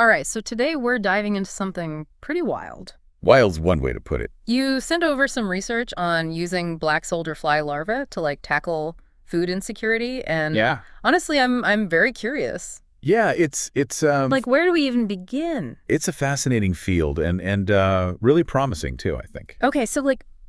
All right, so today we're diving into something pretty wild. Wild's one way to put it. You sent over some research on using black soldier fly larvae to tackle food insecurity, and Yeah. honestly, I'm very curious. Yeah, it's Where do we even begin? it's a fascinating field and really promising too, I think. Okay, so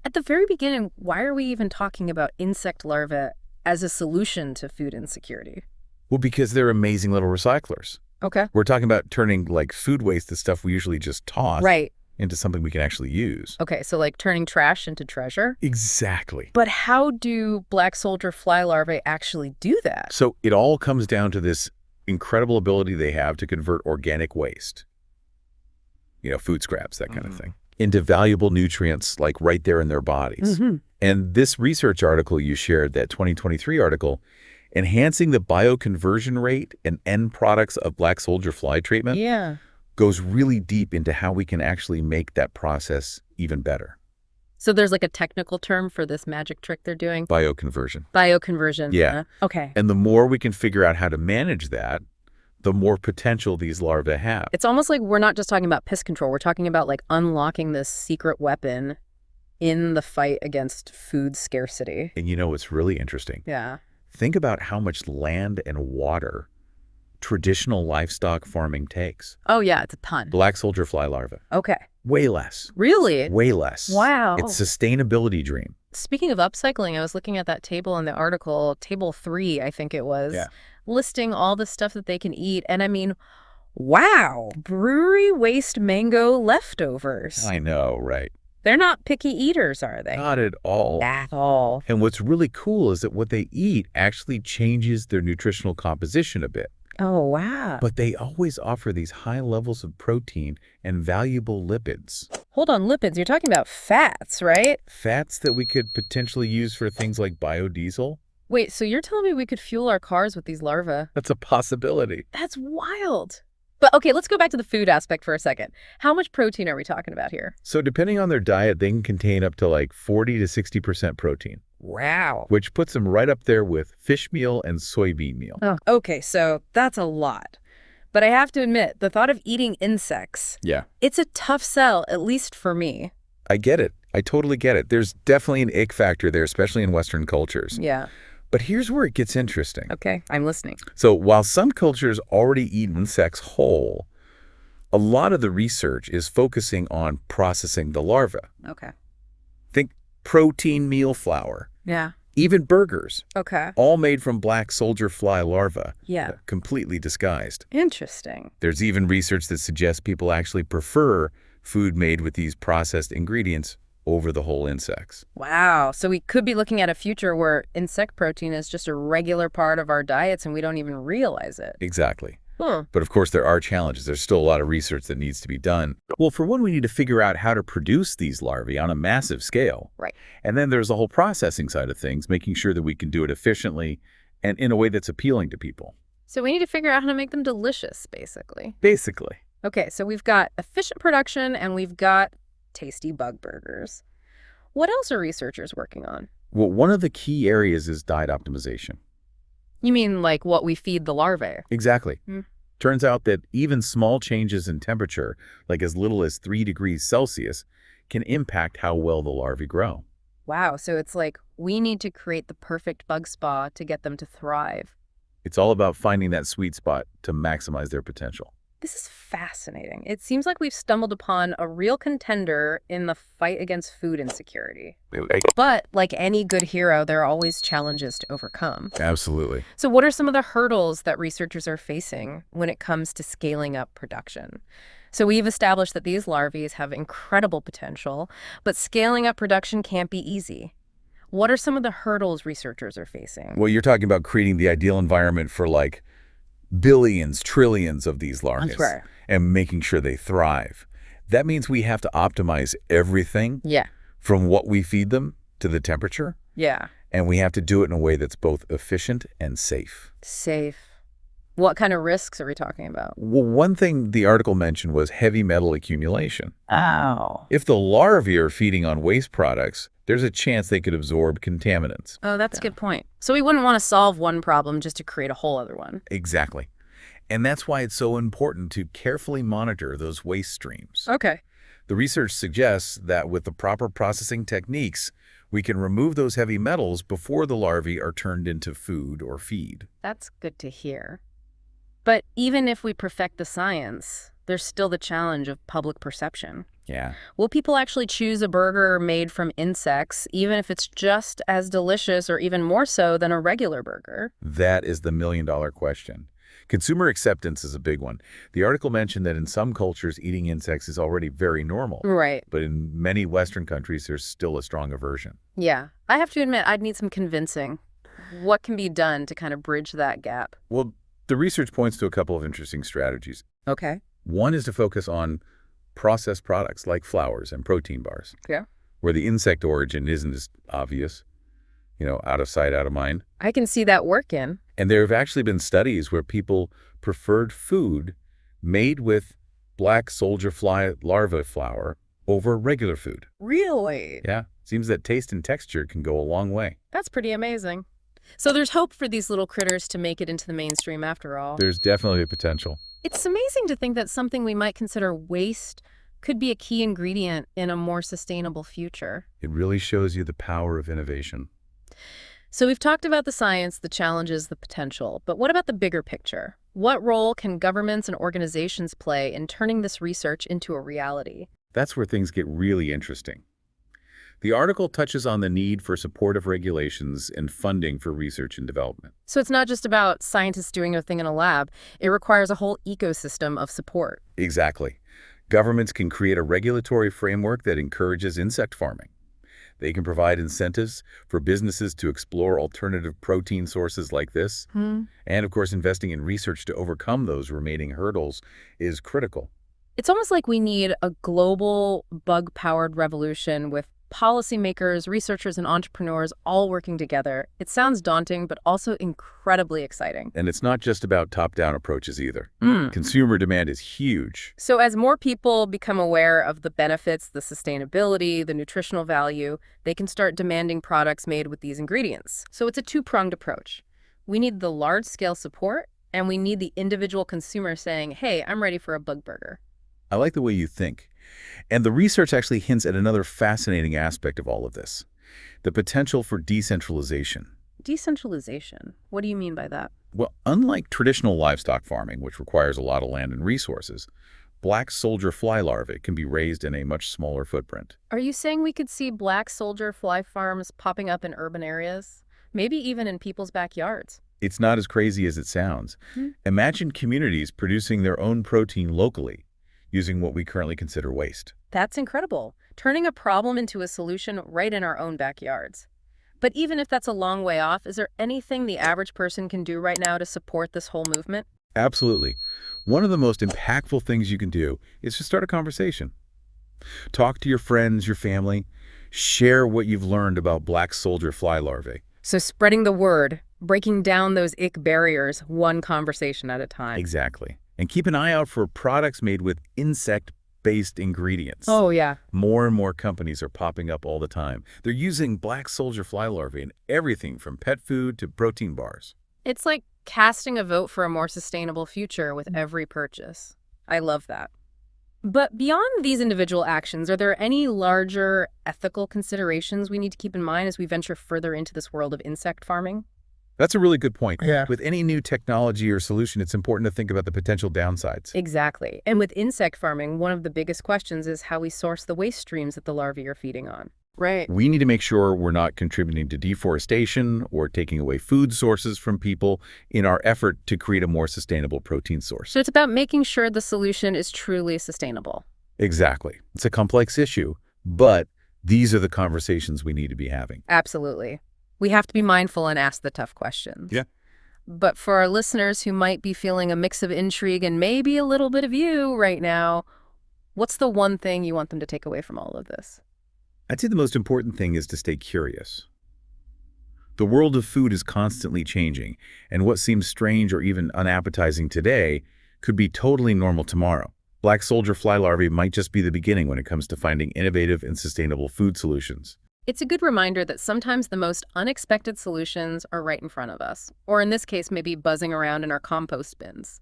at the very beginning, why are we even talking about insect larvae as a solution to food insecurity? Well, because they're amazing little recyclers. Okay. We're talking about turning food waste, the stuff we usually just toss, Right. into something we can actually use. Okay, so turning trash into treasure? Exactly. But how do black soldier fly larvae actually do that? So it all comes down to this incredible ability they have to convert organic waste, food scraps, that kind of thing, into valuable nutrients right there in their bodies. And this research article you shared, that 2023 article, enhancing the bioconversion rate and end products of black soldier fly treatment goes really deep into how we can actually make that process even better. So there's a technical term for this magic trick they're doing? Bioconversion. Bioconversion. Yeah. Okay. And the more we can figure out how to manage that, the more potential these larvae have. It's almost like we're not just talking about pest control. We're talking about unlocking this secret weapon in the fight against food scarcity. And what's really interesting? Yeah. Think about how much land and water traditional livestock farming takes. Oh, yeah, it's a ton. Black soldier fly larvae. Okay. Way less. Really? Way less. Wow. It's a sustainability dream. Speaking of upcycling, I was looking at that table in the article, table 3, I think it was, listing all the stuff that they can eat. And I mean, wow, brewery waste mango leftovers. I know, right? They're not picky eaters, are they? Not at all. At all. And what's really cool is that what they eat actually changes their nutritional composition a bit. Oh, wow. But they always offer these high levels of protein and valuable lipids. Hold on, lipids. You're talking about fats, right? Fats that we could potentially use for things like biodiesel. Wait, so you're telling me we could fuel our cars with these larvae? That's a possibility. That's wild. But okay, let's go back to the food aspect for a second. How much protein are we talking about here? So depending on their diet, they can contain up to 40 to 60% protein. Wow. Which puts them right up there with fish meal and soybean meal. Oh, okay, so that's a lot. But I have to admit, the thought of eating insects, it's a tough sell, at least for me. I get it. I totally get it. There's definitely an ick factor there, especially in Western cultures. Yeah. But here's where it gets interesting. Okay, I'm listening. So while some cultures already eat insects whole, a lot of the research is focusing on processing the larva. Okay. Think protein meal flour. Yeah. Even burgers. Okay. All made from black soldier fly larvae. Yeah. Completely disguised. Interesting. There's even research that suggests people actually prefer food made with these processed ingredients over the whole insects. Wow. So we could be looking at a future where insect protein is just a regular part of our diets and we don't even realize it. Exactly. Huh. But of course, there are challenges. There's still a lot of research that needs to be done. Well, for one, we need to figure out how to produce these larvae on a massive scale. Right. And then there's the whole processing side of things, making sure that we can do it efficiently and in a way that's appealing to people. So we need to figure out how to make them delicious, basically. Basically. Okay, so we've got efficient production and we've got tasty bug burgers. What else are researchers working on? Well, one of the key areas is diet optimization. You mean what we feed the larvae? Exactly. Turns out that even small changes in temperature, as little as 3 degrees Celsius, can impact how well the larvae grow. Wow, so it's we need to create the perfect bug spa to get them to thrive. It's all about finding that sweet spot to maximize their potential. This is fascinating. It seems like we've stumbled upon a real contender in the fight against food insecurity. But like any good hero, there are always challenges to overcome. Absolutely. So what are some of the hurdles that researchers are facing when it comes to scaling up production? So we've established that these larvae have incredible potential, but scaling up production can't be easy. What are some of the hurdles researchers are facing? Well, you're talking about creating the ideal environment for billions, trillions of these larvae. That's right. And making sure they thrive. That means we have to optimize everything. Yeah. From what we feed them to the temperature. Yeah. And we have to do it in a way that's both efficient and safe. Safe. What kind of risks are we talking about? Well, one thing the article mentioned was heavy metal accumulation. Oh. If the larvae are feeding on waste products, there's a chance they could absorb contaminants. Oh, that's a good point. So we wouldn't want to solve one problem just to create a whole other one. Exactly. And that's why it's so important to carefully monitor those waste streams. Okay. The research suggests that with the proper processing techniques, we can remove those heavy metals before the larvae are turned into food or feed. That's good to hear. But even if we perfect the science, there's still the challenge of public perception. Yeah. Will people actually choose a burger made from insects, even if it's just as delicious or even more so than a regular burger? That is the million-dollar question. Consumer acceptance is a big one. The article mentioned that in some cultures, eating insects is already very normal. Right. But in many Western countries, there's still a strong aversion. Yeah. I have to admit, I'd need some convincing. What can be done to kind of bridge that gap? Well, the research points to a couple of interesting strategies. Okay. One is to focus on processed products like flours and protein bars, Yeah. where the insect origin isn't as obvious, out of sight, out of mind. I can see that working. And there have actually been studies where people preferred food made with black soldier fly larvae flour over regular food. Really? Yeah, seems that taste and texture can go a long way. That's pretty amazing. So there's hope for these little critters to make it into the mainstream after all. There's definitely a potential. It's amazing to think that something we might consider waste could be a key ingredient in a more sustainable future. It really shows you the power of innovation. So we've talked about the science, the challenges, the potential, but what about the bigger picture? What role can governments and organizations play in turning this research into a reality? That's where things get really interesting. The article touches on the need for supportive regulations and funding for research and development. So it's not just about scientists doing their thing in a lab. It requires a whole ecosystem of support. Exactly. Governments can create a regulatory framework that encourages insect farming. They can provide incentives for businesses to explore alternative protein sources like this. And of course, investing in research to overcome those remaining hurdles is critical. It's almost like we need a global bug-powered revolution with policymakers, researchers, and entrepreneurs all working together. It sounds daunting, but also incredibly exciting. And it's not just about top-down approaches either. Consumer demand is huge. So as more people become aware of the benefits, the sustainability, the nutritional value, they can start demanding products made with these ingredients. So it's a two-pronged approach. We need the large-scale support, and we need the individual consumer saying, hey, I'm ready for a bug burger. I like the way you think. And the research actually hints at another fascinating aspect of all of this, the potential for decentralization. Decentralization? What do you mean by that? Well, unlike traditional livestock farming, which requires a lot of land and resources, black soldier fly larvae can be raised in a much smaller footprint. Are you saying we could see black soldier fly farms popping up in urban areas? Maybe even in people's backyards? It's not as crazy as it sounds. Imagine communities producing their own protein locally, using what we currently consider waste. That's incredible. Turning a problem into a solution right in our own backyards. But even if that's a long way off, is there anything the average person can do right now to support this whole movement? Absolutely. One of the most impactful things you can do is to start a conversation. Talk to your friends, your family. Share what you've learned about black soldier fly larvae. So spreading the word, breaking down those ick barriers, one conversation at a time. Exactly. And keep an eye out for products made with insect-based ingredients. Oh, yeah. More and more companies are popping up all the time. They're using black soldier fly larvae in everything from pet food to protein bars. It's like casting a vote for a more sustainable future with every purchase. I love that. But beyond these individual actions, are there any larger ethical considerations we need to keep in mind as we venture further into this world of insect farming? That's a really good point. Yeah. With any new technology or solution, it's important to think about the potential downsides. Exactly. And with insect farming, one of the biggest questions is how we source the waste streams that the larvae are feeding on. Right. We need to make sure we're not contributing to deforestation or taking away food sources from people in our effort to create a more sustainable protein source. So it's about making sure the solution is truly sustainable. Exactly. It's a complex issue, but these are the conversations we need to be having. Absolutely. We have to be mindful and ask the tough questions. Yeah. But for our listeners who might be feeling a mix of intrigue and maybe a little bit of you right now, what's the one thing you want them to take away from all of this? I'd say the most important thing is to stay curious. The world of food is constantly changing, and what seems strange or even unappetizing today could be totally normal tomorrow. Black soldier fly larvae might just be the beginning when it comes to finding innovative and sustainable food solutions. It's a good reminder that sometimes the most unexpected solutions are right in front of us, or in this case, maybe buzzing around in our compost bins.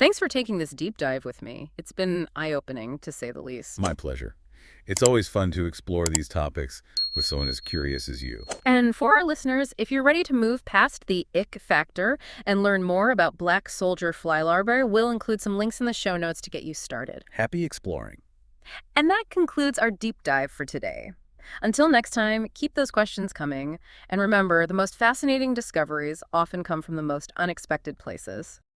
Thanks for taking this deep dive with me. It's been eye-opening, to say the least. My pleasure. It's always fun to explore these topics with someone as curious as you. And for our listeners, if you're ready to move past the ick factor and learn more about black soldier fly larvae, we'll include some links in the show notes to get you started. Happy exploring. And that concludes our deep dive for today. Until next time, keep those questions coming. And remember, the most fascinating discoveries often come from the most unexpected places.